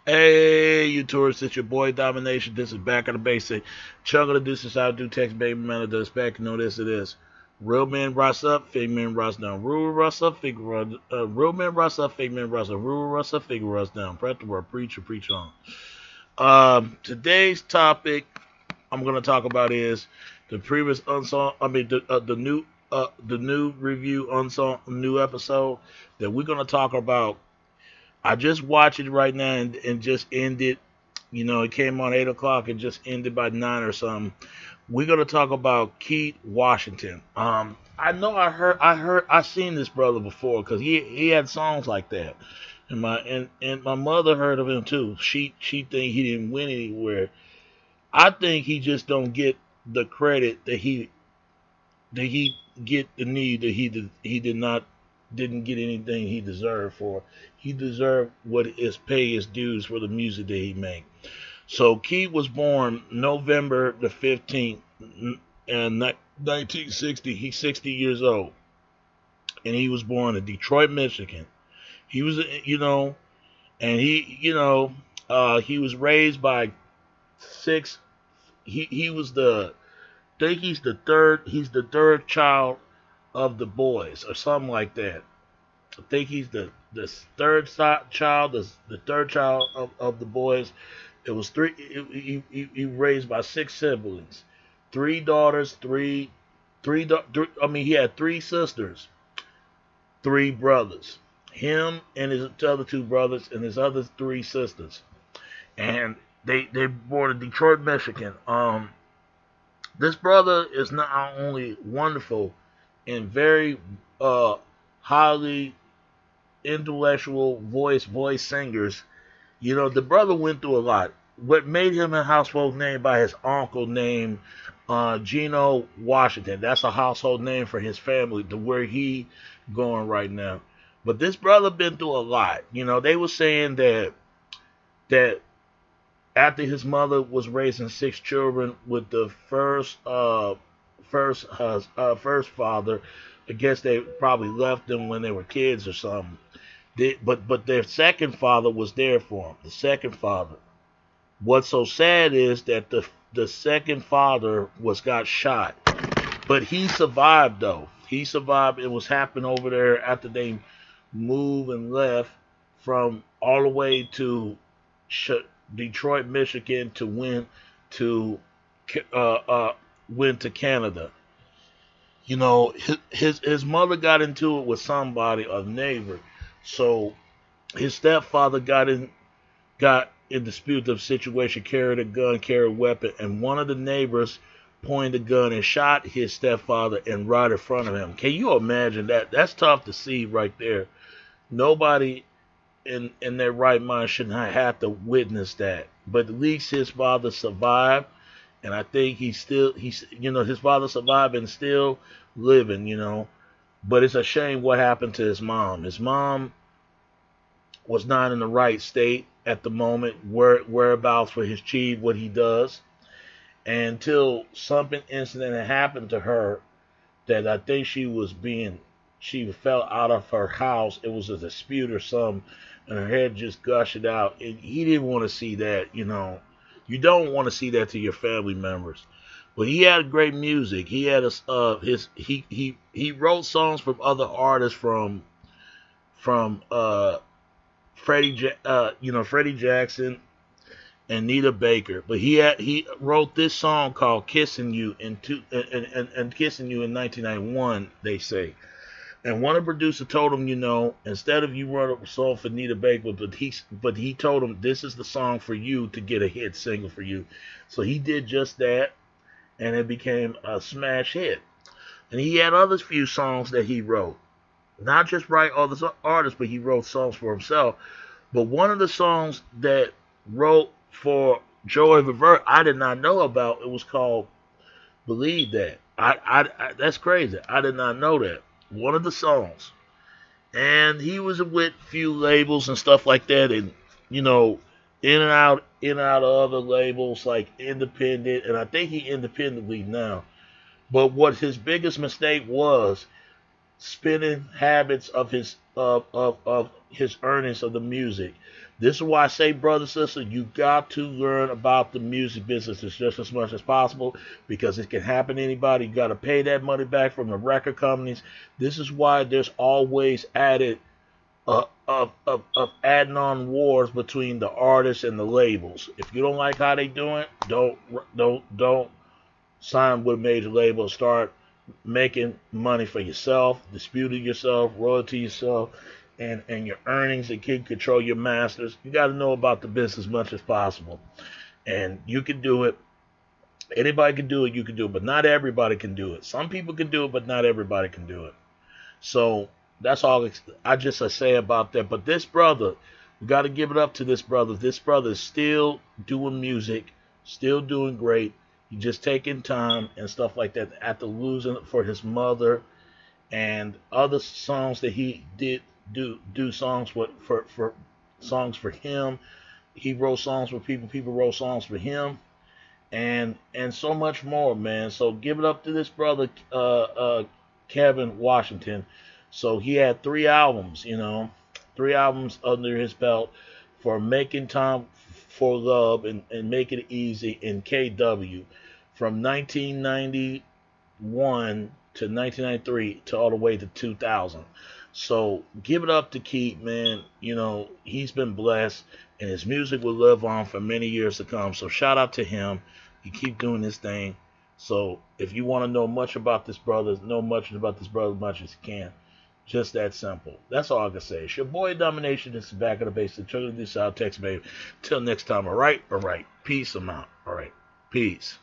Hey, you tourists, it's your boy Domination. This is Back on the Basic. Chunk of the deuces how to do text, baby man. Does back. You know this it is. Real men rise up, fake men rise down. Real men rise up, fake men rise up. Real rise up, fake rise down. Press the word, preach on. Today's topic I'm gonna talk about is the previous unsung. I mean the new review unsung new episode that we're gonna talk about. I just watched it right now and just ended. You know, it came on 8 o'clock and just ended by 9 or something. We're gonna talk about Keith Washington. I know I seen this brother before because he had songs like that, and my mother heard of him too. She think he didn't win anywhere. I think he just don't get the credit that he get the need that he did not didn't get anything he deserved for. He deserved what is pay his dues for the music that he made. So Keith was born November the 15th in 1960. He's 60 years old, and he was born in Detroit, Michigan. He was, and he was raised by six. He was the I think he's the third. He's the third child of the boys, or something like that. I think he's the third child, the third child of the boys. It was three. He raised by six siblings, three daughters, I mean, he had three sisters, three brothers. Him and his other two brothers and his other three sisters, and they born in Detroit, Michigan. This brother is not only wonderful and very highly intellectual voice singers. You know, the brother went through a lot. What made him a household name by his uncle named Geno Washington. That's a household name for his family, to where he going right now. But this brother been through a lot. You know, they were saying that after his mother was raising six children with the first father, I guess they probably left them when they were kids or something. But their second father was there for them. The second father. What's so sad is that the second father got shot, but he survived though. He survived. It was happening over there after they moved and left from all the way to Detroit, Michigan, to to uh, uh, win to Canada. You know, his mother got into it with somebody, a neighbor. So his stepfather got in dispute of situation, carried a gun, carried a weapon, and one of the neighbors pointed a gun and shot his stepfather and right in front of him. Can you imagine that? That's tough to see right there. Nobody in their right mind should not have to witness that. But at least his father survived, and I think his father survived and still living. But it's a shame what happened to his mom. His mom was not in the right state at the moment, whereabouts for his achieve what he does, and until something incident had happened to her that I think she fell out of her house. It was a dispute or something, and her head just gushed out. And he didn't want to see that. You don't want to see that to your family members. But he had great music. He had he wrote songs from other artists from Freddie Jackson and Nita Baker. But he wrote this song called "Kissing You" and "Kissing You" in 1991. They say. And one producer told him, instead of you wrote a song for Nita Baker, but he told him this is the song for you to get a hit single for you. So he did just that, and it became a smash hit. And he had other few songs that he wrote, not just write other artists, but he wrote songs for himself. But one of the songs that wrote for Joey Rivera, I did not know about. It was called "Believe That." That's crazy. I did not know that. One of the songs, and he was with few labels and stuff like that, and in and out of other labels like independent, and I think he independently now. But what his biggest mistake was spending habits of his earnings of the music. This is why I say, brother, sister, you got to learn about the music business as just as much as possible, because it can happen to anybody. You got to pay that money back from the record companies. This is why there's always added of adding on wars between the artists and the labels. If you don't like how they do it, don't sign with a major label. Start making money for yourself, disputing yourself, royalty yourself, and your earnings, and can control your masters. You got to know about the business as much as possible, and you can do it. Anybody can do it. You can do it, but not everybody can do it. Some people can do it, but not everybody can do it. So that's all I just say about that. But this brother, we got to give it up to this brother. This brother is still doing music, still doing great. He's just taking time and stuff like that. After losing for his mother and other songs that he did do songs for songs for him. He wrote songs for people. People wrote songs for him, and so much more, man. So give it up to this brother, Kevin Washington. So he had 3 albums, 3 albums under his belt for Making Time for Love and Make It Easy in KW from 1991 to 1993 to all the way to 2000. So give it up to Keith, man. He's been blessed, and his music will live on for many years to come. So shout out to him. He keep doing this thing. So if you want to know much about this brother, much as you can. Just that simple. That's all I can say. It's your boy Domination. This is Back of the Base. The Children of the South Texas, baby. Till next time, all right? All right. Peace. I'm out. All right. Peace.